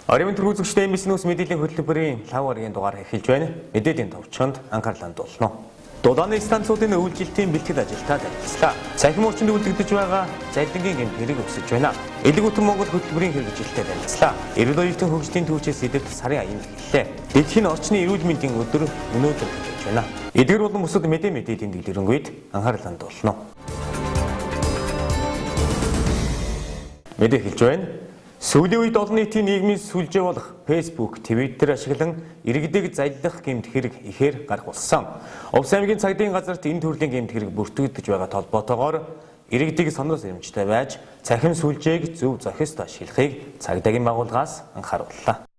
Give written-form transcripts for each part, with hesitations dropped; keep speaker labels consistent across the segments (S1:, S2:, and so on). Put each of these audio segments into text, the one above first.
S1: Оройн төрүүзэгчтэй MBC NEWS Мэдээллийн хөтөлбөрийн 5 гарагийн дугаар эхэлж байна. Мэдээллийн товчонд анхаарлаа хандуулна. Дулааны станцуудын үйлчлэлтийн бэлтгэл ажилтаа танилцлаа. Цахим орчинд үлдэгдэж байгаа залилангийн гэмт хэрэг өсөж байна. Элэг утан Монгол хөтөлбөрийн хэрэгжилтэд танилцлаа. Эрүүл оюутан хөгжлийн төвчөөс идэвхтэй сарын аянд эхэллээ. Дэлхийн орчны эрүүл мэндийн өдөр өнөөдөр эхэлж байна. Эдгээр болон бусад мэдээллийн дэлгэрэнгүй анхаарлаа хандуулна. Мэдээ эхэлж байна. Сүүлийн үед олон нийтийн нийгмийн сүлжээ болох Facebook, Twitter ашиглан иргэдэг залилах гэмт хэрэг ихээр гарах болсон. Увс аймгийн цагдийн газарт энэ төрлийн гэмт хэрэг бүртгэгдэж байгаа толботоогоор иргэдэг санаа сэрэмжтэй байж цахим сүлжээг зөв зохист ашиглахыг цагдаагийн байгууллагаас анхаарууллаа.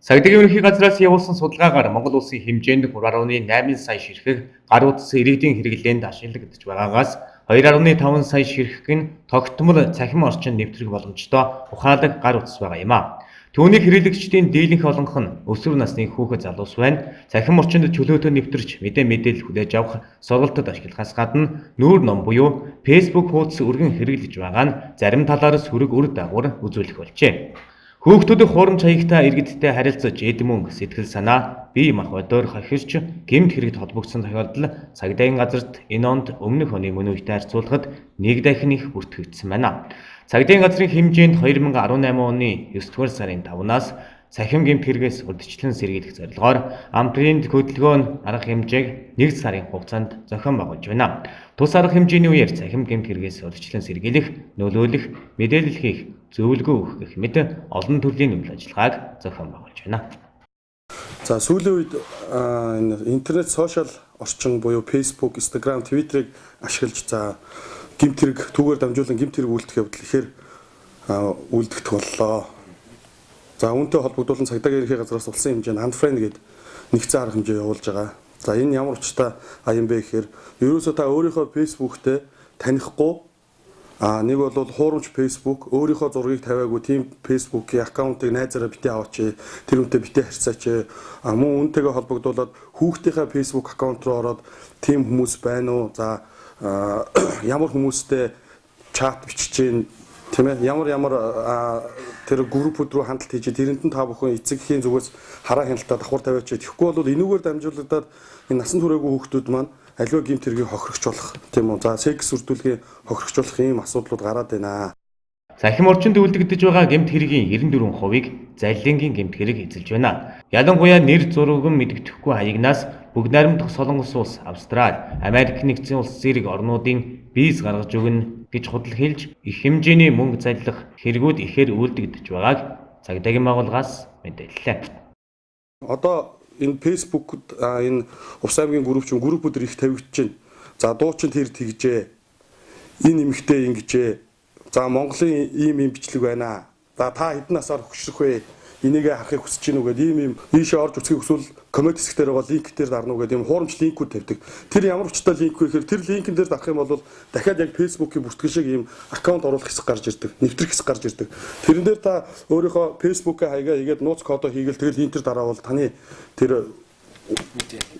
S1: Цагдаагийн ерөнхий газраас явуулсан судалгаагаар Монгол улсын хэмжээнд 3.8 сая ширхэг гар утас иргэдийн хэрэглээнд ашиглагдаж байгаагаас 2.5 сая ширхэг нь тогтмол цахим орчинд нэвтрэх боломжтой ухаалаг гар утас байгаа юм а. Түүнийг хэрэглэгчдийн дийлэнх олонх нь өсвөр насны хүүхэд залуус байна. Цахим орчинд чөлөөтэй нэвтэрч мэдээлэл хүлээж авах сургалтад ашиглахаас гадна нүүр ном буюу Facebook хуудас өргөн хэрэглэж байгаа нь зарим талаар сөрөг үр дагавар үзүүлэх болжээ. Хүүхдүүд хуурамч хаягтай иргэдтэй харилцаж эд мөнгө, сэтгэл санаа, бие махбодоор хохирч гэмт хэрэгт холбогдсон тохиолдол цагдаагийн газарт энэ онд өмнөх оны мөн үетэй харьцуулахад нэг дахин их бүртгэгдсэн байна. Цагдаагийн газрын хэмжээнд 2018 оны 9 дугаар сарын 5-наас цахим гэмт хэрэгээс урьдчилан сэргийлэх зорилгоор амтрын хөдөлгөөн нь арга хэмжээг 1 сарын хугацаанд зохион байгуулж байна. Тус арга хэмжээний үеэр цахим гэмт хэрэгээс урьдчилан сэргийлэх, нөлөөлөх, мэдээлэл хийх, зөвлөгөө өгөх гэх мэт олон төрлийн үйл ажиллагааг зохион байгуулж байна.
S2: За сүүлийн үед интернет сошиал орчин буюу Facebook, Instagram, Twitter-ыг ашиглаж гэмт хэрэг түүгээр дамжуулан гэмт хэрэг үйлдэх явдал ихээр үйлдэгдэх боллоо. За үүнтэй холбогдуулан цагдаагийн ерөнхий газраас улсын хэмжээнд unfriend гэдэг нэгцэн арга хэмжээ явуулж байгаа. За энэ ямар учиртай аян бэ гэхээр ерөөсөө та өөрийнхөө Facebook-тэй танихгүй нэг бол хуурамч Facebook өөрийнхөө зургийг тавиагүй тийм Facebook-ийн аккаунтыг найзаараа битээ аваач, тэр үнтэй битээ харьцаач, мөн үнтэйгээ холбогдуулаад хүүхдийнхээ Facebook аккаунт руу ороод тийм хүмүүс байна уу? За ямар хүмүүстэй чат бичиж гин тийм ээ ямар тэр группүүд рүү хандлт хийж тэрэнд нь та бүхэн эцэгхийн зүгээс хараа хяналтаа давхар тавиач. Тэгэхгүй бол энүүгээр дамжуулагдаад энэ насан туршаагүй хүүхдүүд маань аливаа гэмт хэргийг хохирогч болох тийм үү. За секс үрдүүлгийн хохирогч болох ийм асуудлууд гараад байна.
S1: Цахим орчинд үлдэгдэж байгаа гэмт хэргийн 94%-ийг залилангийн гэмт хэрэг эзэлж байна. Ялангуяа нэр зурган мэддэхгүй хаягнаас Бүгд найрамдах Солонгос улс, Австрали, Америк нэгдсэн улс зэрэг орнуудын виз гаргаж өгнө гэж худал хэлж их хэмжээний мөнгө залилах хэрэгүүд ихээр үйлдэгдэж байгааг цагдаагийн байгууллагаас мэдээллээ.
S2: Одоо энэ Facebook-д энэ Увс аймгийн группүүд их тавигдж байна. За дуучин тэр тэгжээ. Энэ эмэгтэй ингэжээ. За Монголын ийм бичлэг байна. За та хэдэн насаар хөксөх вэ? Энийг харахыг хүсэж гинүү гэдэг ийм ийшээ орж үсгийг хүсвэл коммент хэсгээр байгаа линк дээр дарна уу гэдэг ийм хуурамч линкүүд тавьдаг. Тэр ямар учиртай линк вэ гэхээр тэр линкэн дээр дарах юм бол дахиад яг Facebook-ийн бүртгэл шиг ийм аккаунт оруулах хэсэг гарч ирдэг. Нэвтрэх хэсэг гарч ирдэг. Тэрэн дээр та өөрийнхөө Facebook-ийн хаягаа хийгээд нууц кодоо хийгээл тэгэл линк дээр дараавал таны тэр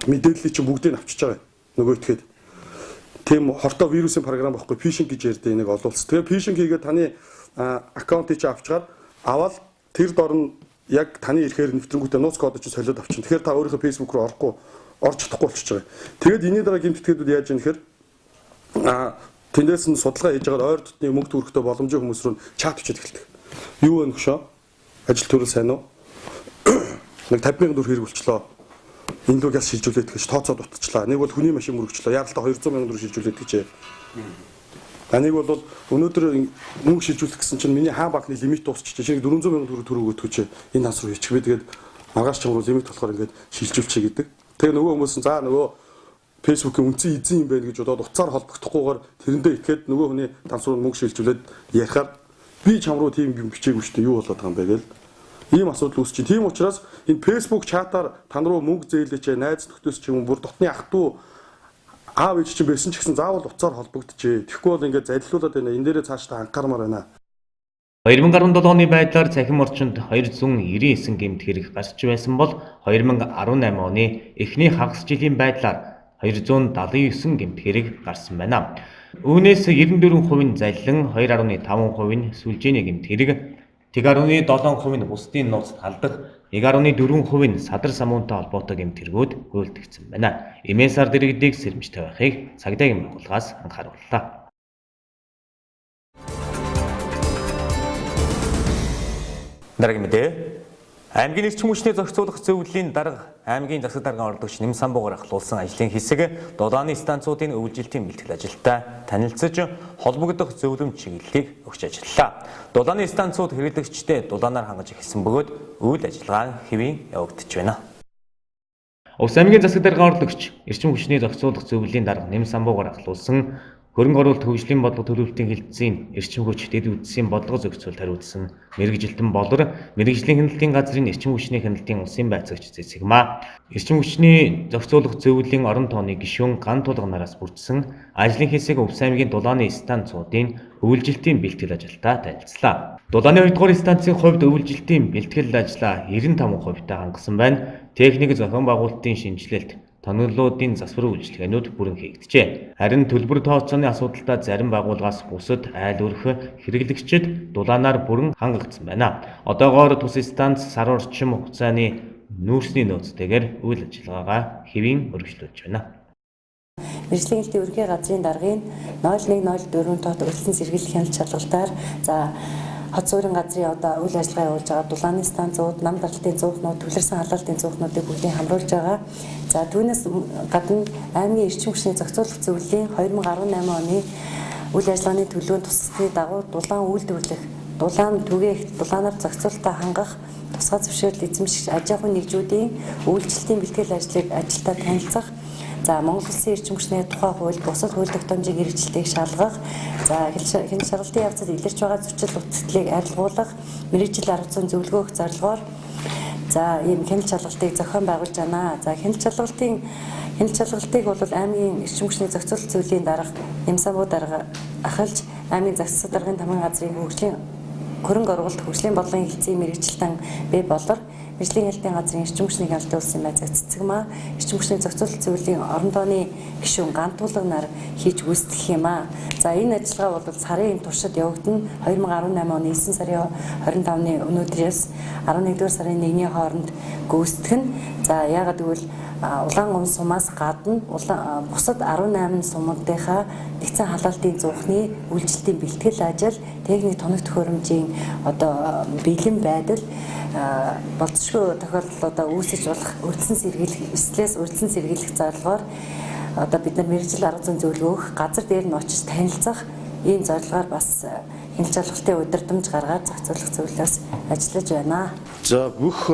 S2: мэдээллийг чинь бүгдийг авчиж байгаа. Нөгөө итгэхэд тийм хортой вирусын програм байхгүй фишинг гэж ярьдаг энийг олуулсан. Тэгээ фишинг хийгээд таны аккаунтыг чи авчгаад аваад тэр дор нь яг таны ирэхээр нэвтрэнгүүтээ нууц кодыг чи солиод авчин. Тэгэхээр та өөрийнхөө Facebook руу орж чадахгүй болчихж байгаа. Тэгээд энэний дараа гэмт этгээдүүд яаж яах гэхээр тэндээс нь судалгаа хийж байгаа ойр дотны мөнгө төрөхтэй боломжтой хүмүүс рүү чат бичиж эхэлдэг. Юу вэ нөхшөө? Ажил төрөл сайн уу? Нэг 50,000 төгрөг хэрэг болчлоо. Энэ лөө газ шилжүүлээд гэж тооцоод утчихлаа. Нэг бол хүний машин мөрөгчлөө. Яралтай 200,000 төгрөг шилжүүлээд гэж. Нэг бол өнөөдөр мөнгө шилжүүлэх гэсэн чинь миний хаан банкны лимит дуусчих. Чинь 400,000 төгрөг өгөх гэж энэ нас руу хийчих. Би тэгээд маргааш ч юм уу лимит болохоор ингээд шилжүүлчихье гэдэг. Тэгээ нөгөө хүмүүс нь за нөгөө Facebook-ийн үнцэн эзэн юм байна гэж бодоод уцаар холбогдохгүйгээр тэрэндээ итгээд нөгөө хүний танс руу мөнгө шилжүүлээд ярихаар би чам руу тийм юм бичээгүй шүү дээ. Юу болоод байгаа юм бэ гээл. Ийм асуудал үүсчих. Тийм учраас энэ Facebook чатаар тань руу мөнгө зээлээч найз нөхдөс ч юм бүр дотны ах トゥ аав ээж чинь байсан ч гэсэн заавал уцаар холбогдчихэ. Тэгэхгүй бол ингээд залилуулаад байна. Энэ дээрээ цаашдаа анхаармаар байна.
S1: 2017 оны байдлаар цахим орчинд 299 гэмт хэрэг гарч байсан бол 2018 оны эхний хагас жилийн байдлаар 279 гэмт хэрэг гарсан байна. Үүнээс 94% нь залилан, 2.5% нь сүлжээний гэмт хэрэг, 1.7% нь бусдын нууцд халдах, 1.4% нь садар самуунтай холбоотой гэмтэргүүд үйлдэгдсэн байна. Эмээ сар дэргэдийг сэрэмжтэй байхыг цагдаагийн байгууллагаас анхаарууллаа. Дараагийн мэдээ. Аймгийн эрчим хүчний зохицуулах зөвлөлийн дарга аймгийн засаг даргын оролдогч Нэм Самбуугаар ахлуулсан ажлын хэсэг дулааны станцуудын өвлжилтийн бэлтгэл ажилтай танилцж холбогдох зөвлөмж чиглэлийг өгч ажиллалаа. Дулааны станцууд хэрэглэгчдэд дулаанаар хангаж эхэлсэн бөгөөд үйл ажиллагаа хэвийн явагдаж байна. Улс аймгийн засаг даргын оролдогч эрчим хүчний зохицуулах зөвлөлийн дарга Нэм Самбуугаар ахлуулсан хөрөнгө оруулалт хөгжлийн бодлого төлөвлөлтийн хэлтсийн эрчим хүч дэд үдсийн бодлого зохицуулт хариуцсан мэрэгжилтэн болор мэрэгжлийн хяналтын газрын эрчим хүчний хяналтын улсын байцаагч Цэцэгмаа эрчим хүчний зохицуулах зөвлөлийн орон тооны гишүүн ган тулганараас бүрдсэн ажлын хэсэг Увс аймгийн дулааны станцуудын өвлжилтийн бэлтгэл ажилтай танилцлаа. Дулааны 2 дугаар станцын хувьд өвлжилтийн бэлтгэл ажлаа 95% хангасан байна. Техник зохион байгуулалтын шинжилэлт тоноглолуудын засвар үйлчилгээнүүд бүрэн хийгджээ. Харин төлбөр тооцооны асуудалтай зарим байгууллагаас бусад айл өрх хэрэглэгчид дулаанаар бүрэн хангагдсан байна. Одоогоор тус станц сар орчим хугацааны нүүрсний нөөцтэйгээр үйл ажиллагаагаа хэвийн өргөжлүүлж байна.
S3: Мэргэжлийн хэлтийн ерөнхий газрын даргын 0104 тот өрөлсөн сэргийлэх хяналт шалгалтаар хот суурин газрын үйл ажиллагаа явуулж байгаа дулааны станцууд, нам даралтын зуухнууд, түлэрсэн халаалтын зуухнуудыг бүгдийг хамруулж байгаа. За түүнээс гадна аймгийн эрчим хүчний зохицуулах зөвлөлийн 2018 оны үйл ажиллагааны төлөвийн тусалцны дагуу дулаан үйлдвэрлэх, дулаан түгээх, дулаанаар зохицуулалтаа хангах, тусгай зөвшөөрөл эзэмших аж ахуйн нэгжүүдийн үйлчлэлтийн бэлтгэл ажлыг ажилтаа танилцах, за Монгол Улсын эрчим хүчний тухай хууль, бусад хууль тогтоомжийн хэрэгжилтийг шалгах, за хяналт шалгалтын явцад илэрч байгаа зөрчил утгатлыг арилгуулах, мэргэжил арга зүйн зөвлөгөө өгөх зорилгоор за ийм хяналт шалгалтыг зохион байгуулж байна. За хяналт шалгалтыг бол аймгийн эрчим хүчний зохицуулалт зөвлөлийн дарга Нэм Самбуу дарга ахалж аймгийн засаг даргын тамгын газрын хөрөнгө оруулалт хөгжлийн бодлогын хэлтсийн мэргэжилтэн б болор мэргэжлийн хэлтийн газрын эрчим хүчний хяналтын улсын байцаагч Цэцэгмаа эрчим хүчний зохицуулалт зөвлөлийн орон тооны гишүүн ган тулганаар хийж гүйцэтгэх юм аа. За энэ ажиллагаа бол сарын туршид явагдана. 2018 оны 9 сарын 25-ны өнөөдрөөс 11-р сарын 1-ний хооронд гүйцэтгэх нь. За яагаад гэвэл улаан гом сумаас гадна бусад 18 сумуудынхаа нэгдсэн халаалтын зуухны үйлчлэлтийн бэлтгэл ажил, техник тоног төхөөрөмжийн бэлэн байдал болцсошгүй тохиолдол үүсэж болох өртсөн сэргийлэх зорилгоор бид нар мэргэжил арга зүйн зөвлөгөө өгөх, газар дээр нь очиж танилцах ийм зорилгоор бас хяналт шалгалтын удирдамж гаргаад зохицуулах зөвлөлөөс ажиллаж байна.
S2: За бүх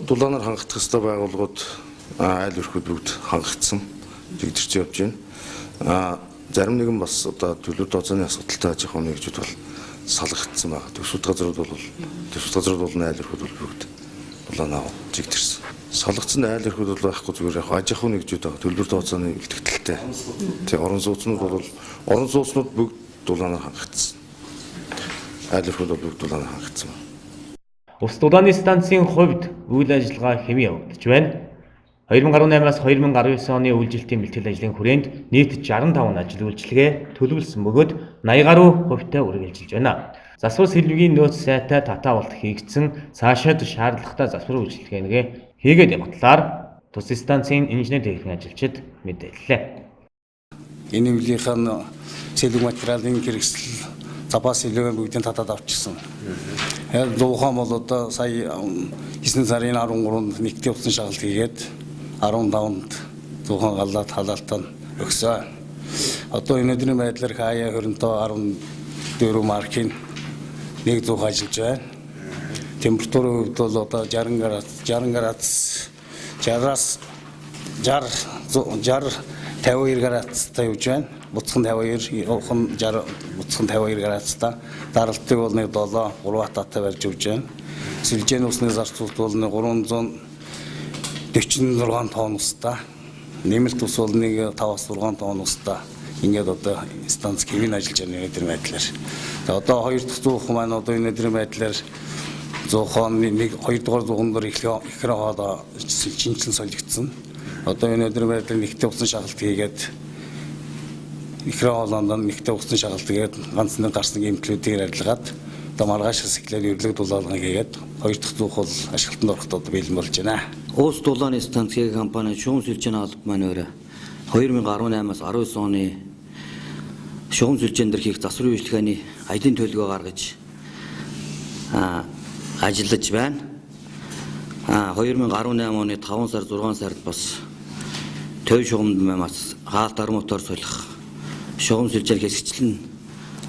S2: дулаанаар хангах ёстой байгууллагууд айл өрхөд бүгд хангагдсан жигдэрч явж байна. Зарим нэгэн бас төлөв тооцооны асуудалтай аж ахуйн нэгжүүд бол салгагдсан байна. Төсвөд газрууд бол айл өрхөд бол бүгд дулаанаа жигдэрсэн. Салгагдсан айл өрхөд бол байхгүй зүгээр яг аж ахуйн нэгжүүд байгаа. Төлбөр тооцооны бэлтгэлтэй. Тэг орон сууцнууд бүгд дулаанаар хангагдсан. Айл өрхөд бол бүгд дулаанаар хангагдсан.
S1: Ус дулааны станцын хувьд үйл ажиллагаа хэвийн явагдаж байна. 2018-аас 2019 оны үйлчлэлтийн бэлтгэл ажлын хүрээнд нийт 65 ажил үйлчилгээ төлөвлөсөн бөгөөд 80 гаруй хувьтай үргэлжилж байна. Засвар сэлбэгийн нөөц сайтай татаавалт хийгдсэн цаашид шаардлагатай засвар үйлчилгээгээ хийгээд явах талаар тус станцын инженер техникийн ажилчид мэдээллээ.
S4: Энэ өвлийнхэн сэлбэг материалын хэрэгсэл запас сэлбэг бүгдийн татаад авчихсан. Зуухан бол сая 9 сарын 13-нд нэгдлийн утсан шагалт хийгээд 15-нд зуухан галаад халаалтаа өгсөн. Одоо өнөөдрийн байдлаар хаяа хөрөнтөө 14 маркийн нэг зуух ажиллаж байна. Температурын хувьд бол 60 градус 52 градустай явж байна. Буцхан 52, ухан 60, буцхан 52 градустай. Даралтыг бол 7 3 хатаатай барьж явж байна. Сэлжээний усны зарцуулт бол 346 тонн устай. Нэмэлт ус бол 5-6 тонн устай. Ингээд станц хэвийн ажиллаж байгаа өнөөдрийн байдлаар. Одоо 2 дахь зуух маань өнөөдрийн байдлаар зуухон 2 дугаар зуухан дээр экран хоол шинжилэн солигдсон. Өнөөдрийн байдлаар нэгтэй усан шагалт хийгээд экран хоолонд нэгтэй усан шагалт хийгээд ганц нэг гарсан гэмтлүүдээр арилгаад одоо маргааш хэсэглээр өрлөг дулаалгыг хийгээд хоёр дахь зүг бол ашиглалтанд ороход одоо бэлэн болж байна.
S5: Уус дулааны станцын компани шугам сүлжээний алба маань өөрөө 2018-аас 19 оны шугам сүлжээн дээр хийх засварын үйлчлэгээний аялын төлөвөө гаргаж ажиллаж байна. 2018 оны 5 сар 6 сард бас төв шугамд мас хаалт армутаар солих шугам сүлжээн хэсэгчлэн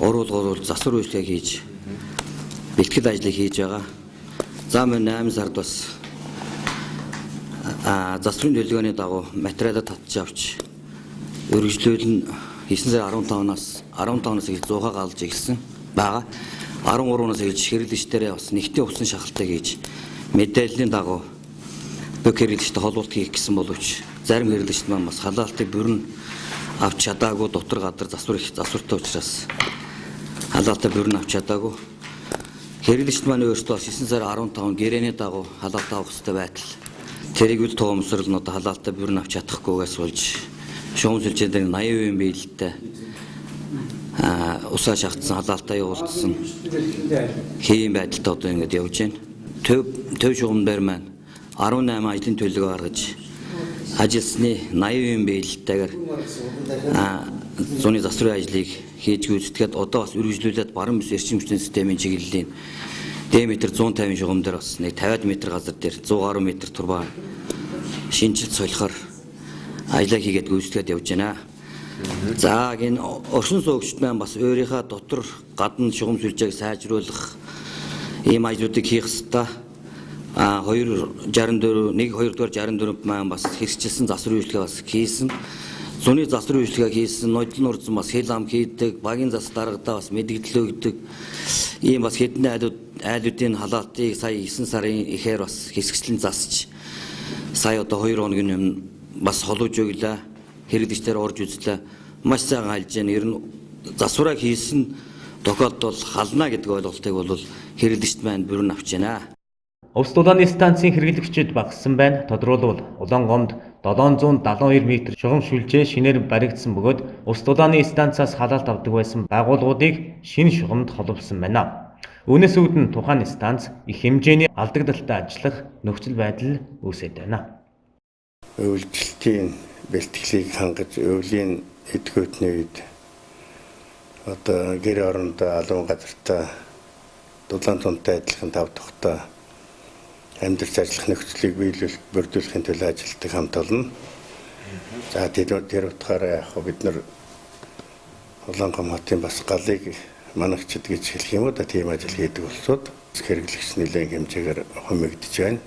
S5: уруулгуулж засвар үйлчлэгээ хийж бэлтгэл ажлыг хийж байгаа. За мөн 8 сард бас засварын төлөвлөгөөний дагуу материалаа татж авч өргөжлүүлэн 9 сар 15-наас эхэлж 100-аа галж эхэлсэн байгаа. 13-наас эхэлж хэрэглэгчдэрээ бас нэгтийн усан шахалтыг хийж мэдээллийн дагуу бүх хэрэглэгчтэй холболт хийх гэсэн боловч зарим хэрэглэгчид маань бас халаалтыг бүрэн авч чадаагүй дотор гадар засвартай учраас халаалтаа бүрэн авч чадаагүй. Хэрэглэгчид маань өөрсдөө 9 сар 15 гэрээний дагуу халаалт авах хэрэгтэй байтал тэрийг үл тоомсрол нь одоо халаалтаа бүрэн авч чадахгүйгээс болж шугам сүлжээн дээр 80% биелэлтэй усаа шахацсан халаалтаа явуулсан хийм байдалтай одоо ингэж явж байна. Төв шугам дээр маань 18 аялын төлөвлөгөө гаргаж ажилласны 80% биелэлтэйгээр зуны засварын ажлыг хийж гүйцэтгээд одоо бас үргэлжлүүлээд баруун бүс эрчим хүчний системийн чиглэлийн диаметр 150 шугам дээр бас нэг 50 м газар дээр 110 м турбаа шинжилт солихоор ажлаа хийгээд гүйцэтгээд явж байна. За энэ оршин суугчид маань бас өөрийнхөө дотор гадна шугам сүлжээг сайжруулах ийм ажлуудыг хийх ёстой. 264 маань бас хэрэгжүүлсэн засварын үйлчлэгээ бас хийсэн. Зуны засварын үйлчлэгээ хийсэн, нодлон урдсан бас хэл ам хийдэг, багийн зас дарагдаа бас мэдээлэл өгдөг. Ийм бас хэдэн айлуудын халаалтыг сая 9 сарын эхээр бас хэсэгчлэн засч сая одоо 2 хоногийн өмнө бас холууж өглөө хэрэглэгчдээр орж үзлээ. Маш сайн айлж яана. Ер нь засвараа хийсэн тохиолдол хална гэдэг ойлголтыг бол хэрэглэгчд маань бүрэн авч байна.
S1: Увс дулааны станцын хэрэглэгчид багассан байна. Тодруулбал Улаангомд 772 м шугам сүлжээ шинээр баригдсан бөгөөд Увс дулааны станцаас халаалт авдаг байсан байгууллагуудыг шинэ шугамд холбосон байна. Үүнээс үүдэн тухайн станц их хэмжээний алдагдaltaй ажиллах нөхцөл байдал үүсэж байна.
S6: Үйлчлэлтийн бэлтгэлийг хангаж өвлийн эдгүүтний үед одоо гэр орондоо алуун газартаа дулаан тунтай адилхан тав тухтай амьдарч ажиллах нөхцөлийг бүрдүүлэхийн төлөө ажилладаг хамт олон. За тэр утгаараа яг бид нар Улаангом хотын бас галыг манагчд гэж хэлэх юм уу да тийм ажил хийдэг болсод хэрэглэгч нэлээд хэмжээгээр хумигдж байна.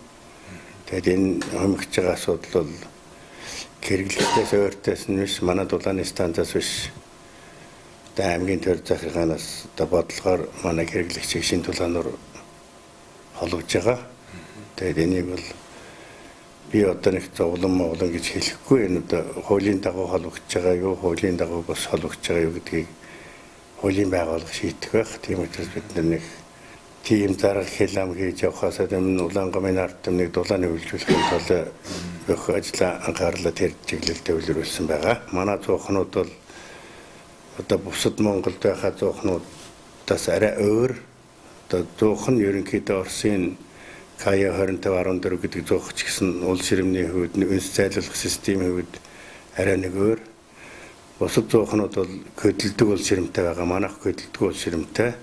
S6: Тэгээд энэ хумигдж байгаа асуудал бол хэрэглэгчдээс өөртөөс нь биш манай дулааны станцаас биш аймгийн төр захиргаанаас одоо бодлогоор манай хэрэглэгчийг шинэ дулаанаар холбож байгаа. Тэгээд энийг бол би одоо нэг зовлон гэж хэлэхгүй. Энэ одоо хуулийн дагуу холбогдож байгаа юу, хуулийн дагуу бас холбогдож байгаа юу гэдгийг хуулийн байгууллага шийдэх байх. Тийм учраас бид нэг тийм зарга хэл ам хийж явахаас өмнө Улаангомын ард түмнийг дулааны үйлчлэхийн тулд бүх ажлаа анхаарлаа тэр чиглэлд төвлөрүүлсэн байгаа. Манай зуухнууд бол одоо бусад Монголд байхаа зуухнуудаас арай өөр. Одоо зуух нь ерөнхийдөө Оросын Кая 2514 гэдэг зуухч гэсэн уул ширэмний хувьд үнс зайлуулах системийн хувьд арай нэг өөр. Бусад зуухнууд бол хөдөлдөг уул ширэмтэй байгаа. Манайх хөдөлдөг уул ширэмтэй.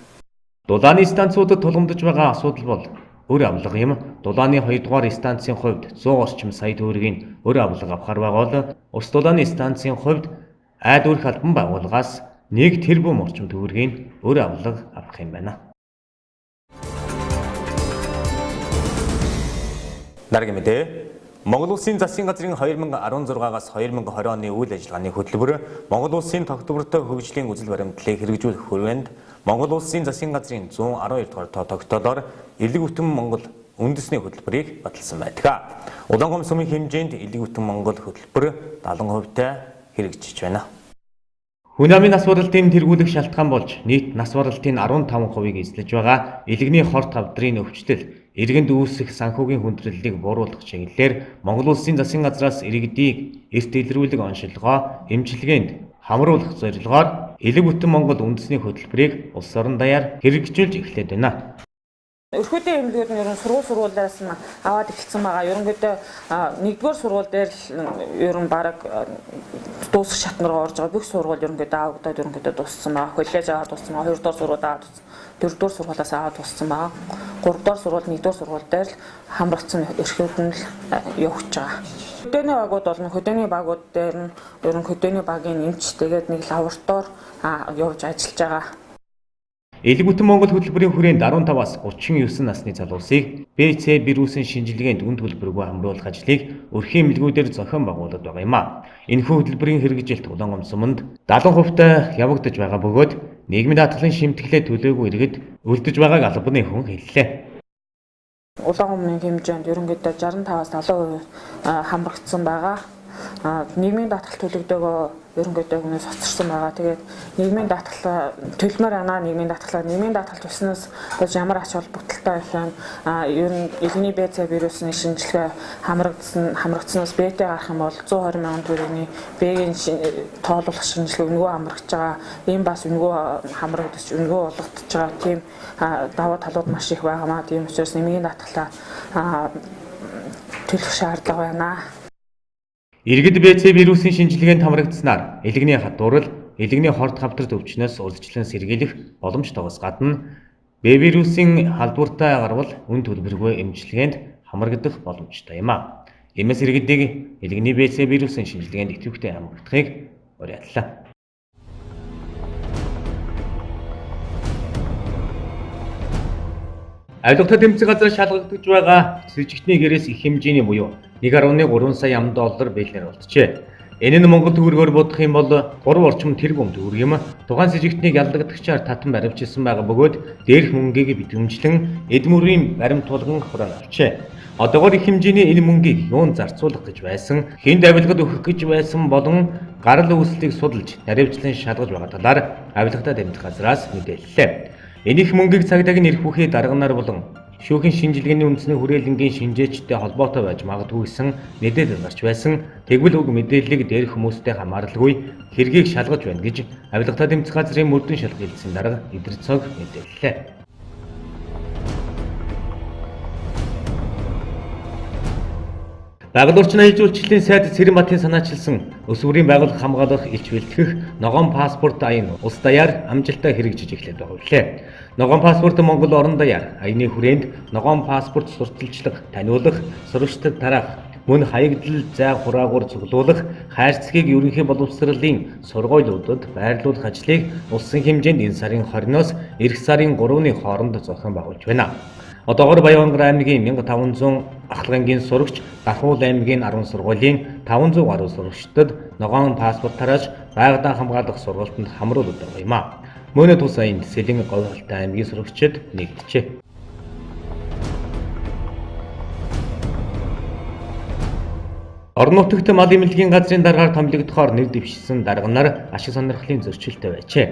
S1: Дулааны станцуудад тулгамдж байгаа асуудал бол өр авлага юм. Дулааны 2 дугаар станцын хувьд 100 орчим сая төгрөгийн өр авлага авахар байгаа бол Ус дулааны станцын хувьд айд өрх албан байгууллагаас 1 тэрбум орчим төгрөгийн өр авлага авах юм байна. Дараагийн мэдээ. Монгол Улсын засгийн газрын 2016-аас 2020 оны үйл ажиллагааны хөтөлбөр Монгол Улсын тогтвортой хөгжлийн үзэл баримтлалыг хэрэгжүүлэх хүрээнд Монгол Улсын засгийн газрын 112 дугаар тогтоолоор Элэг бүтэн Монгол үндэсний хөтөлбөрийг баталсан байдаг. Улаангом сумын хэмжээнд Элэг бүтэн Монгол хөтөлбөр 70%-тай хэрэгжиж байна. Хүн амын нас баралтын тэргүүлэх шалтгаан болж нийт нас баралтын 15%-ийг эзлэж байгаа элэгний хорт тавдрын өвчлөл иргэнд үүсэх санхүүгийн хүндрэлийг бууруулах чиглэлээр Монгол Улсын засгийн газраас иргэдийг эрт илрүүлэг оншилгоо эмчилгээнд хамруулах зорилгоор элэг бүтэн Монгол үндэсний хөтөлбөрийг улс орон даяар хэрэгжүүлж эхлээд байна.
S7: Өрхөдийн эмнэлгүүд нь ерөн сургуулиас нь аваад эхэлсэн байгаа. Ерөнхийдөө 1-р сургууль дээр л ерөн бараг дуусах шатнд руу орж байгаа. Бүх сургууль ерөнхийдөө авагдаад ерөнхийдөө дууссан байгаа. Коллеж аваад дууссан байгаа. 2-р сургууль аваад дууссан. 4-р сургуулиас аваад дууссан байгаа. 3-р сургууль, 1-р сургууль дээр л хамрагдсан өрхөд нь л явж байгаа. Хөдөөний багууд болон хөдөөний багууд дээр нь ерөн хөдөөний багийн эмч тэгээд нэг лаборатори явж ажиллаж байгаа.
S1: Элэг бүтэн Монгол хөтөлбөрийн хүрээнд 15-аас 39 насны залуусыг БЦ вирусын шинжилгээнд үн төлбөргүй хамруулах ажлыг өрхийн эмнэлгүүдээр зохион байгуулад байгаа юм а. Энэхүү хөтөлбөрийн хэрэгжилт Улаангом суманд 70% явагдаж байгаа бөгөөд нийгмийн даатгалын шимтгэлээ төлөөгүй иргэд үлдэж байгааг албаны хүн хэллээ.
S7: Улаангомын хэмжээнд ерөнхийдөө 65-аас 70% хамрагдсан байгаа. Нийгмийн даатгал төлөгдөөгөө ерөнхийдөө хүнээс хоцорсон байгаа. Тэгээд нийгмийн даатгал төлмөр анаа нийгмийн даатгал туснаас болж ямар ач холбогдолтой их юм. Ер нь элэгний БЦ вирусын шинжилгээ хамрагдсанаас БТ гарах юм бол 120 мянган төгрөгийн Б-ийн тоолуулах шинжилгээ өнгөө хамрагдж байгаа. Ийм бас өнгөө хамрагдаж өнгөө болгогдож байгаа. Тийм даваа талууд маш их байгаамаа. Тийм учраас нийгмийн даатгалаа төлөх шаардлага байна.
S1: Иргэд БЦ вирусын шинжилгээнд хамрагдсанаар элэгний хадуурал, элэгний хорт хавтар төвчнөөс урьдчилан сэргийлэх боломжтойгоос гадна Б вирусын халдвартай гарвал үн төлбөргүй эмчилгээнд хамрагдах боломжтой юм а. Иймээс иргэдийг элэгний БЦ вирусын шинжилгээнд идэвхтэй хамрагдахыг уриаллаа. Авилгатай тэмцэх газар шалгагдаж байгаа сэжигтний гэрээс их хэмжээний буюу 1.3 сая $1 бэлнэр болжээ. Энэ нь Монгол төгрөгөөр бодох юм бол 3 орчим тэрбум төгрөг юм. Тухайн сэжигтнийг ялдагдагчаар татан баривчилсан байгаа бөгөөд дээрх мөнгийг битгэмжлэн эд мөрийн баримт тулган хураан авчээ. Одоогоор их хэмжээний энэ мөнгийг юунд зарцуулах гэж байсан, хэнд авилгад өгөх гэж байсан болон гарал үүслийг судалж наривчлан шалгаж байгаа талаар авилгатай тэмцэх газраас мэдээллээ. Энэ их мөнгийг цагдаагийн эрх бүхий дарганаар болон шүүхийн шинжилгээний үндэсний хүрээлэнгийн шинжээчтэй холбоотой байж магадгүй гэсэн мэдээлэл гарч байсан. Тэгвэл уг мэдээллийг дээрх хүмүүстэй хамааралгүй хэргийг шалгаж байна гэж авилгатай тэмцэх газрын мөрдөн шалгалтын дарга эдэр цог мэдээллээ. Байгаль орчин аяж үйлчлэлийн сайд Цэрэбатын санаачилсан өсвөрийн байгууллага хамгаалах элч бэлтгэх ногоон паспорт аян улс даяар амжилттай хэрэгжиж эхлэх байгаа билээ. Ногоон паспорт Монгол орон даяар аяны хүрээнд ногоон паспорт сурталчлах, таниулах, сурагчдад тараах, мөн хаягдл зай хураагуур цуглуулах, хайр цэгийг ерөнхий боловсролын сургуулиудад байрлуулах ажлыг улсын хэмжээнд энэ сарын 20-оос эх сарын 3-ны хооронд зохион байгуулж байна. Одоогоор Баянгар аймгийн 1500 ахлагангийн сурагч, Дархуул аймгийн 10 сургуулийн 500 гаруй сурагчдад ногоон паспорт тарааж байгаль хамгаалах сургалтанд хамруулдаг байгаа юм а. Мөн тус аянд Сэлэн Говьалтай аймгийн сурагчид нэгджээ. Орон нутагт мал эмнэлгийн газрын даргаар томилогдохоор нэр дэвшсэн дарга нар ашиг сонирхлын зөрчилтэй байжээ.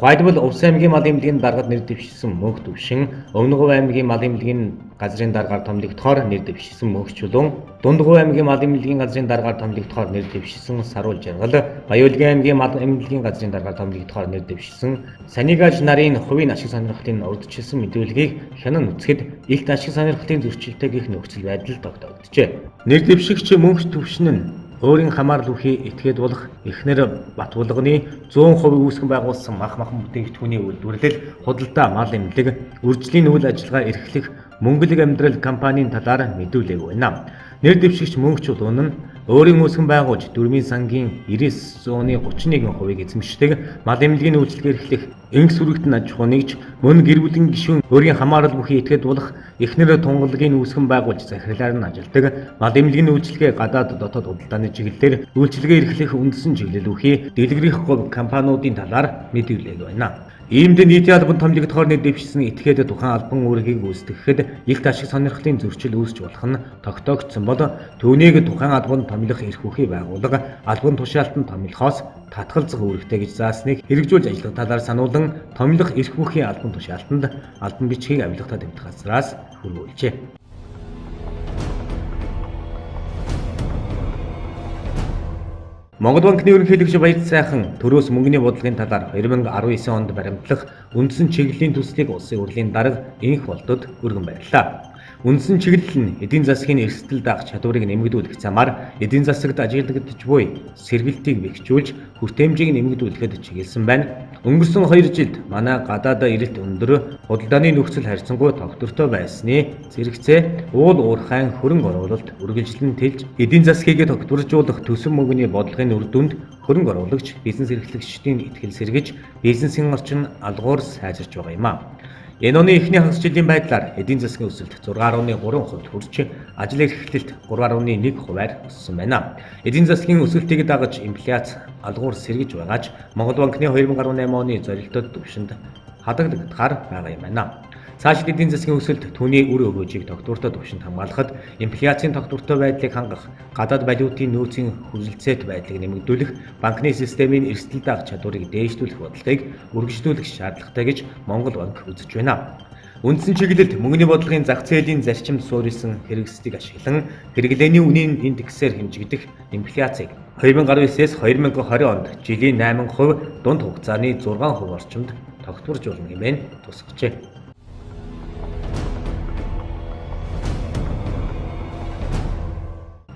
S1: Тухайлбал Увс аймгийн мал эмнэлгийн даргад нэр дэвшсэн мөнх төвшин, Өмнөговь аймгийн мал эмнэлгийн газрын даргаар томилогдохоор нэр дэвшсэн мөнх чулуун, Дундгов аймгийн мал эмнэлгийн газрын даргаар томилогдохоор нэр дэвшсэн саруул жаргал, Баяулгийн аймгийн мал эмнэлгийн газрын даргаар томилогдохоор нэр дэвшсэн санигаж нарын хувийн ашиг сонирхлын урдчилсан мэдүүлгийг хянан үзэхэд илт ашиг сонирхлын зөрчилтэй гэх нөхцөл байдал тогтогдожээ. Нэр дэвшигч мөнх төвшин нь өөрийн хамаарал бүхий этгээд болох эхнэр Батбулганы 100% үүсгэн байгуулсан мах махан бүтээгдэхүүний үйлдвэрлэл, худалдаа, мал эмнэлэг, үржлийн үйл ажиллагаа эрхлэх мөнгөлөг амьдрал компанийн талаар мэдүүлэг байна. Нэр дэвшигч мөнх чулуун нь өөрийн үүсгэн байгуулж дөрмийн сангийн 99.31%-ийг эзэмшдэг мал эмнэлгийн үйлчлэгээ эрхлэх энх сүрэгтэн аж ахуй нэгж мөн гэр бүлийн гишүүн өөрийн хамаарал бүхий этгээд болох эхнэр тунгалгийн үүсгэн байгуулж захирлаар нь ажилдаг мал эмнэлгийн үйлчлэгээ гадаад дотоод худалдааны чиглэлээр үйлчлэгээ эрхлэх үндсэн чиглэл бүхий дэлгэрэх говь компаниудын талаар мэдүүлэг байна. Иймд нийтийн албан томилогдохоор нэр дэвшсэн этгээд тухайн албан үүргийг гүйцэтгэхэд илт ашиг сонирхлын зөрчил үүсч болох нь тогтоогдсон бол түүнийг тухайн албан томилох эрх бүхий байгууллага албан тушаалтанд томилохоос татгалзах үүрэгтэй гэж заасныг хэрэгжүүлж ажиллах талаар сануулan томилох эрх бүхий албан тушаалтанд албан бичгийг авилгатай тэмдэг газраас хүргүүлжээ. Монгол банкны ерөнхийлөгч Баяр сайхан төрөөс мөнгөний бодлогын талаар 2019 онд баримтлах үндсэн чиглэлийн төслийг улсын хурлын дарга энх болтод өргөн баярлалаа. Үндсэн чиглэл нь эдийн засгийн эрсдэл даах чадварыг нэмэгдүүлэх замаар эдийн засагт ажиглагдж буй сэргэлтийг бэхжүүлж хүртээмжийг нэмэгдүүлэхэд чиглэсэн байна. Өнгөрсөн 2 жилд манай гадаадаа эрэлт өндөр худалдааны нөхцөл харьцангуй тогтвортой байсны зэрэгцээ уул уурхайн хөрөнгө оруулалт үргэлжлэн тэлж эдийн засгийг тогтворжуулах төсөв мөнгөний бодлогын үр дүнд хөрөнгө оруулагч бизнес эрхлэгчдийн итгэл сэргэж бизнесийн орчин алгуур сайжирч байгаа юм а. Энэ оны эхний хагас жилийн байдлаар эдийн засгийн өсөлт 6.3% хүрч ажил эрхлэлт 3.1%-аар өссөн байна. Эдийн засгийн өсөлтийг дагаж инфляц алгуур сэргэж байгаач Монгол банкны 2018 оны зорилтод түвшинд хадгалагдахаар байгаа юм байна. Цаашид эдийн засгийн өсөлт түүний үр өгөөжийг тогтвортой түвшинд хамгаалахад инфляцийн тогтвортой байдлыг хангах, гадаад валютын нөөцийн хүсэлцээт байдлыг нэмэгдүүлэх, банкны системийн эрсдэл даах чадварыг дээшлүүлэх бодлогыг үргэлжлүүлэх шаардлагатай гэж Монгол банк үзэж байна. Үндсэн чиглэлд мөнгөний бодлогын зах зээлийн зарчимд суурилсан хэрэгслийг ашиглан хэрэглээний үнийн индексээр хэмжигдэх инфляцийг 2019-с 2020 онд жилийн 8%, дунд хугацааны 6% орчимд тогтворжуулна хэмээн тусгажээ.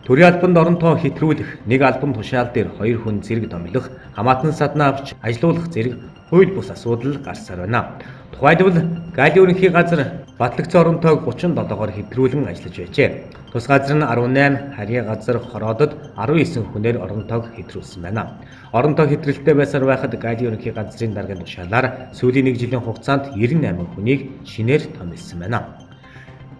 S1: Төрийн албанд оронтоо хэтрүүлэх, нэг албан тушаал дээр 2 хүн зэрэг томилох, хамаатан саднаа авч ажилуулах зэрэг хууль бус асуудал гарсаар байна. Тухайлбал Галийн ерөнхий газар батлагдсан оронтойг 37-оор хэтрүүлэн ажиллаж байжээ. Тус газар нь 18, харьяа газар хороодод 19 хүнээр оронтойг хэтрүүлсэн байна. Оронтой хэтрэлтэй байсаар байхад Галийн ерөнхий газрын даргын тушаалаар сүүлийн 1 жилийн хугацаанд 98 хүнийг шинээр томилсон байна.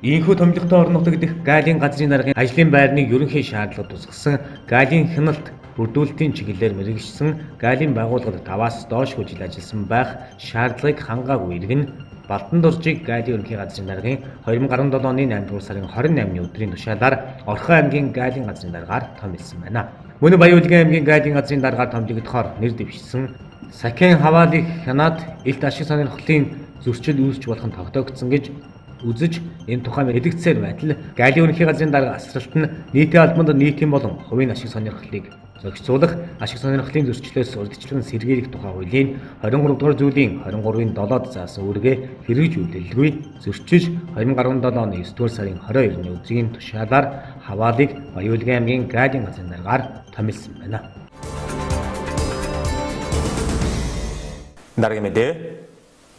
S1: Ийхүү томилготой орон нутагт Галийн газрын даргын ажлын байрны ерөнхий шаардлага тусгасан Галийн хяналт бүрдүүлэлтийн чиглэлээр мэргэжсэн Галийн байгууллагад 5-аас доошгүй жил ажилласан байх шаардлагыг хангаагүй иргэн Балдан дуржиг Галийн ерөнхий газрын даргын 2017 оны 8 дугаар сарын 28-ны өдрийн тушаалаар Орхон аймгийн Галийн газрын даргаар томилсон байна. Мөн Баян-Улгийн аймгийн Галийн газрын даргаар томилогдохоор нэр дэвшсэн Сахин хаваалыг хянаад илт ашиг сонирхлын зөрчил үүсч болох нь тогтоогдсон гэж үзэж энэ тухайн мэдгдсээр байтал Галийн ерөнхий газрын дарга асралт нь нийтийн албанд нийтийн болон хувийн ашиг сонирхлыг зохицуулах, ашиг сонирхлын зөрчлөөс урьдчилан сэргийлэх тухай хуулийн 23 дугаар зүйлийн 23-ын 7-д заасан үүргээ хэрэгжүүлэлгүй зөрчиж 2017 оны 9 дугаар сарын 22-ны өдрийн тушаалаар хаваалыг Баян-Улгийн аймгийн Галийн газрын даргаар томилсон байна. Дараагийн мэдээ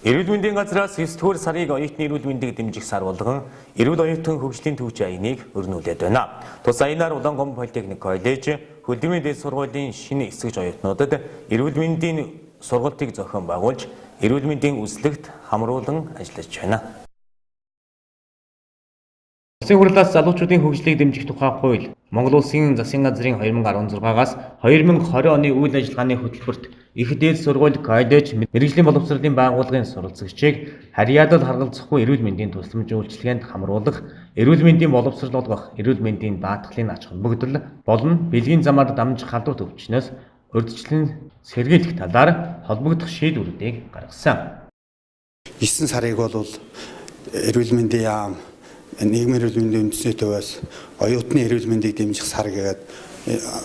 S1: Эрүүл мэндийн газраас 9 дугаар сарыг оюутны эрүүл мэндийг дэмжих сар болгон эрүүл оюутан хөгжлийн төвч аяныг өрнүүлээд байна. Тус аянаар Улаангом политехник коллеж, хөдөлмөрийн дэд сургуулийн шинэ эсгэж оюутнуудад эрүүл мэндийн сургалтыг зохион байгуулж, эрүүл мэндийн үзлэгт хамруулан ажиллаж байна. Улсын хурлаас залуучуудын хөгжлийг дэмжих тухай хууль Монгол Улсын засгийн газрын 2016-аас 2020 оны үйл ажиллагааны хөтөлбөрт их дээд сургууль, коллеж, мэргэжлийн боловсролын байгууллагын суралцагчийг харьяадал харгалзахгүй эрүүл мэндийн тусламж үйлчилгээнд хамруулах, эрүүл мэндийн боловсрол олгох, эрүүл мэндийн даатгалын ач холбогдол болон бэлгийн замаар дамжих халдвар төвчнөөс урьдчилан сэргийлэх талаар холбогдох шийдвэрүүдийг гаргасан.
S8: 9 сарыг бол эрүүл мэндийн яам нийгмийн эрүүл мэндийн үндэсний төвөөс оюутны эрүүл мэндийг дэмжих сар гэдэг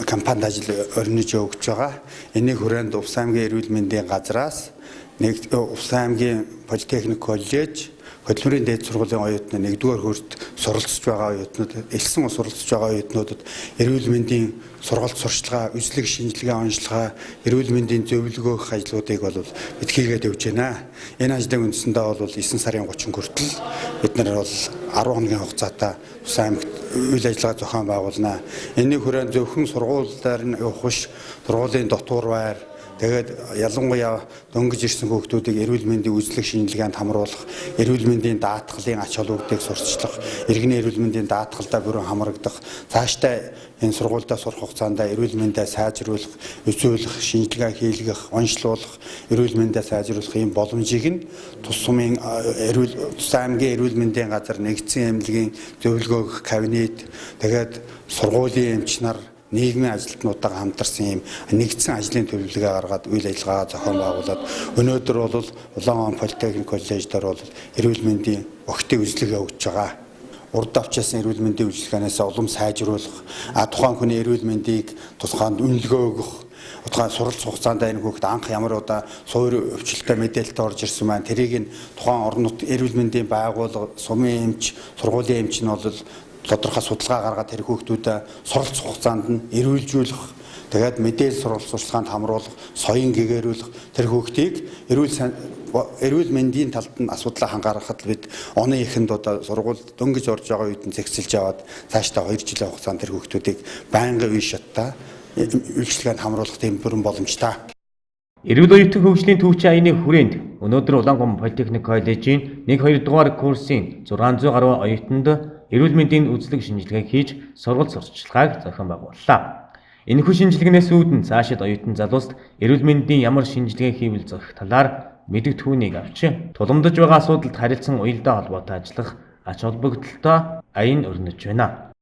S8: кампанид ажил өрнөж өгч байгаа. Энийг хүрээнд Увс аймгийн эрүүл мэндийн газраас нэг Увс аймгийн политехник коллеж, хөдөлмөрийн дэд сургуулийн оюутнууд 1-р хүрт суралцж байгаа оюутнууд, элсэн суралцж байгаа оюутнуудад эрүүл мэндийн сургалт сурчлагаа, үзлэг шинжилгээ онцлогоо, эрүүл мэндийн зөвлөгөөх ажлуудыг бол бид хийгээд явж байна. Энэ ажлын үндсэндээ бол 9 сарын 30 хүртэл бид нар бол 10 хоногийн хугацаатай Увс аймагт үйл ажиллагаа зохион байгуулна. Энэний хүрээнд зөвхөн сургуулиудаар нь явах биш, сургуулийн дотуур байр, тэгээд ялангуяа дөнгөж ирсэн хүүхдүүдийг эрүүл мэндийн үзлэг шинжилгээнд хамруулах, эрүүл мэндийн даатгалын ач холбогдолтыг сурталчлах, иргэний эрүүл мэндийн даатгалдаа бүрэн хамрагдах, цаашдаа энэ сургуульдаа сурах хугацаанд эрүүл мэндээ сайжруулах, үзүүлэх, шинжилгээ хийлгэх, онцлуулах, эрүүл мэндээ сайжруулах ийм боломжийг нь тус аймгийн эрүүл мэндийн газар нэгдсэн эмнэлгийн зөвлөгөөх кабинет, тэгээд сургуулийн эмч нар нийгмийн ажилтнуудаа хамтарсан ийм нэгдсэн ажлын төлөвлөгөө гаргаад үйл ажиллагаа зохион байгуулад өнөөдөр бол Улаангом политехник коллеж дээр бол эрүүл мэндийн өгтөй үзлэгээ өгч байгаа. урд авчаасан эрүүл мэндийн үйлчилгээнээс улам сайжруулах, тухайн хүний эрүүл мэндийг тусгаанд үнэлгээ өгөх, тухайн суралц хугацаанд энэ хүүхэд анх ямар суур өвчлөлтөй мэдээлэлтэй орж ирсэн маань тэрийг нь тухайн орон нутгийн эрүүл мэндийн байгууллага, сумын эмч, сургуулийн эмч нь бол тодорхой судалгаа гаргаад тэр хүүхдүүдэд суралц хугацаанд нь эрүүлжүүлэх, тэгээд мэдээлэл сурвалжлаганд хамруулах, соён гэгэрүүлэх тэр хүүхдийг эрүүл мэндийн талд нь асуудлаа хангаарахад бид оны эхэнд сургуульд дөнгөж орж байгаа үед нь зэгцэлж аваад цаашдаа 2 жилийн хугацаанд тэр хүүхдүүдийг байнгын үе шаттай үйлчлэгэнд хамруулах тийм бүрэн боломжтой.
S1: Эрүүл оюутан хөгжлийн төвчийн аяны хүрээнд өнөөдөр Улаангом Политехник коллежийн 1-2 дугаар курсын 600 гаруй оюутанд эрүүл мэндийн үзлэг шинжилгээ хийж сургалт сурталчилгааг зохион байгууллаа. Энэхүү шинжилгээнээс үүдэн цаашид оюутан залууст эрүүл мэндийн ямар шинжилгээ хийвэл зохих талаар мэддэг түүнийг авч тулгамдж байгаа асуудалд харилцан уялдаа холбоотой ажиллах ач холбогдолтой аян өрнөж байна.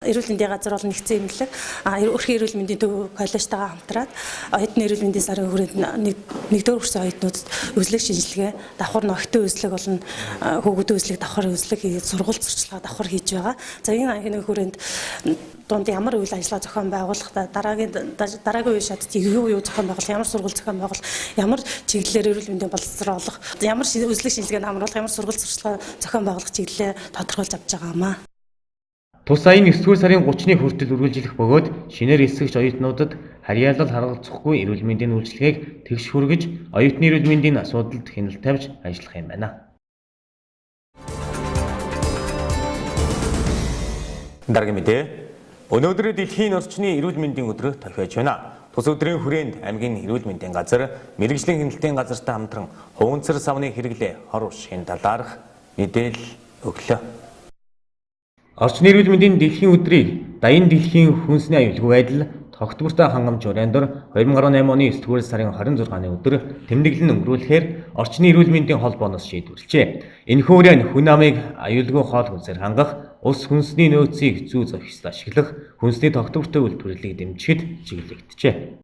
S9: Эрүүл мэндийн газар бол нэгдсэн эмнэлэг өрхийн эрүүл мэндийн төв коллежтойгоо хамтраад оюутны эрүүл мэндийн сарын хүрээнд нэгдүгээр курсын оюутнуудад үзлэг шинжилгээ, давхар ногтын үзлэг болон хүүхдийн үзлэг, давхар үзлэг хийж сургалт сурталчилгаа давхар хийж байгаа. За энэ анхны хүрээнд дунд ямар үйл ажиллагаа зохион байгуулах, дараагийн үе шатд юу зохион байгуулах, ямар сургалт зохион байгуулах, ямар чиглэлээр эрүүл мэндийн боловсруулах, ямар үзлэг шинжилгээнд хамруулах, ямар сургалт сурталчилгаа зохион байгуулах чиглэлээ тодорхойлж авч байгаамаа.
S1: Тус аян 9-р сарын 30-ны хүртэл үргэлжлэх бөгөөд шинээр эсэгч оюутнуудад харьяалал харгалзахгүй эрүүл мэндийн үйлчилгээг тэгш хүргэж оюутны эрүүл мэндийн асуудалд хяналт тавьж ажиллах юм байна. Дараагийн мэдээ. Өнөөдөр дэлхийн орчны эрүүл мэндийн өдөр тохиож байна. Тус өдрийн хүрээнд аймгийн эрүүл мэндийн газар, мэрэгжлийн хяналтын газартай хамтран хуванцар савны хэрэглээ хор уршихын талаарх мэдээлэл өглөө. Орчны эрүүл мэндийн дэлхийн өдрийг Даян дэлхийн хүнсний аюулгүй байдал тогтвортой хангамж урайндор 2018 оны 9-р сарын 26-ны өдөр тэмдэглэн өнгөрүүлэхээр орчны эрүүл мэндийн холбооноос шийдвэрлэжээ. Энэхүү үрийн хүн амыг аюулгүй хоол хүнсээр хангах, ус хүнсний нөөцийг зүү зохистой ашиглах, хүнсний тогтвортой үйлдвэрлэлийг дэмжихэд чиглэгдэжээ.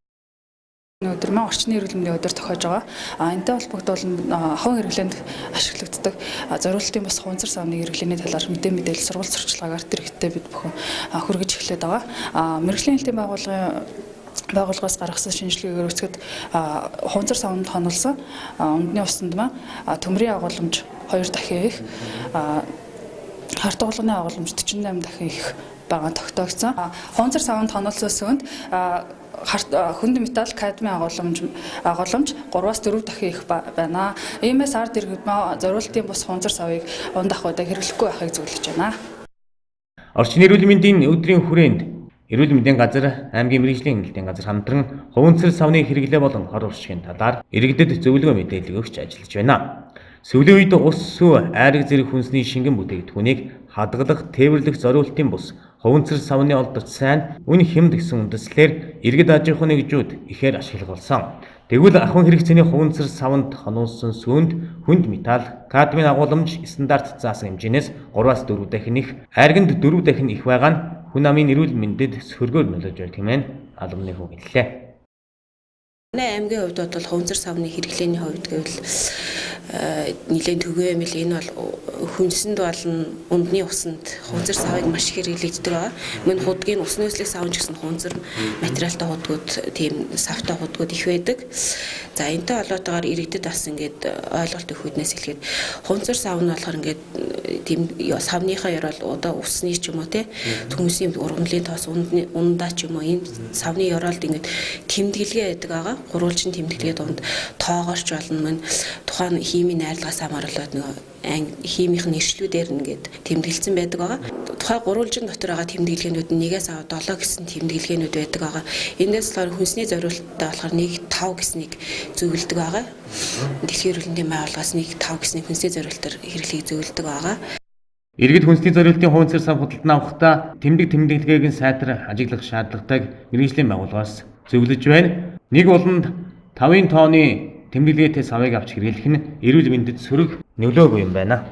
S10: Өнөөдөр маань орчны эрүүл мэндийн өдөр тохиож байгаа. Энэтэй холбогдуулан ховын хэрэглээнд ашиглагддаг зориултын бас хуванцар савны хэрэглээний талаар мэдээлэл сургалт сурталчилгаагаар тэр ихтэй бид бүхэн хүргэж эхлэв байгаа. Мэргэжлийн хэлтийн байгууллагаас гаргасан шинжилгээгээр үзэхэд хуванцар савнд хонолсон ундны усанд маань төмрийн агуулмж 2 дахин их, харт уулганы агуулмж 48 дахин их байгаа тогтоогдсон. Хуванцар савнд хонолсоос өнд хүнд металл кадмийн агуулмж 3-4 дахин их байна. Иймээс ард иргэдмээ зориултын бус хуванцар савыг унд ахуйдаа хэрэглэхгүй байхыг зөвлөж байна.
S1: Орчны эрүүл мэндийн өдрийн хүрээнд эрүүл мэндийн газар, аймгийн мэрэгжлийн хяналтын газар хамтран хуванцар савны хэрэглээ болон хор уршихын талаар иргэдэд зөвлөгөө мэдээлэл өгч ажиллаж байна. Сүүлийн үед ус сүү, айраг зэрэг хүнсний шингэн бүтээгдэхүүнийг хадгалах, тээвэрлэх зориултын бус хуванцар савны олдорч сайн үн хямд гэсэн үндэслэлээр иргэд аж ахуйн нэгжүүд ихээр ашигласан. Тэгвэл ахуйн хэрэгцээний хуванцар савнд хонуулсан сүүнд хүнд металл, кадмийн агуулмж стандарт заасан хэмжээнээс 3-4 дахин их, айрагт 4 дахин их байгаа нь хүн амын эрүүл мэндэд сөргөөр нөлөөж байдаг хэмээн албаны хүү гэлээ.
S11: Аймгийн хувьд бол хуванцар савны хэрэглээний хувьд гэвэл нэлээд төгөө юм л энэ бол хүнсэнд болон ундны усанд хуванцар савыг маш их хэрэглэгддэг байгаа. Мөн худгийн ус нөөцлөх савн ч гэсэн хуванцар материалтай худгууд, тийм савтай худгууд их байдаг. За энэтэй холбоотойгоор иргэдэд бас ингээд ойлголт өгөх үднээс хэлгээд хуванцар сав нь болохоор ингээд тийм савныхаа ёрол одоо усны ч юм уу те хүмүүсийн ургамлын тоос ундаа ч юм уу энэ савны ёроолд ингээд тэмдэглэгээ байдаг байгаа. Гурвалжин тэмдэглэгээ донд тоогоорч болно мөн тухайн химийн найрлагаас хамгаалаад нөгөө химийн нэршлүүдээр ингээд тэмдэглэсэн байдаг байгаа. Тухайн гурвалжин дотор байгаа тэмдэглэгээнүүд нь 1-ээс 7 гэсэн тэмдэглэгээнүүд байдаг байгаа. Эндээс болохоор хүнсний зориулалттай болохоор 1-5 гэснийг зөвлөдөг байгаа. Дэлхийн эрүүл мэндийн байгууллагаас 1-5 гэсний хүнсний зориулалтаар хэрэглэхийг зөвлөдөг байгаа.
S1: Иргэд хүнсний зориултын хуванцар сав худалдан авахдаа тэмдэглэгээг нь сайтар ажиглах шаардлагатайг мэргэжлийн байгууллагаас зөвлөж байна. Нэг болонд 5 тонны тэмдэглэгээтэй савыг авч хэрэглэх нь эрүүл мэндэд сөрөг нөлөөгүй юм байна.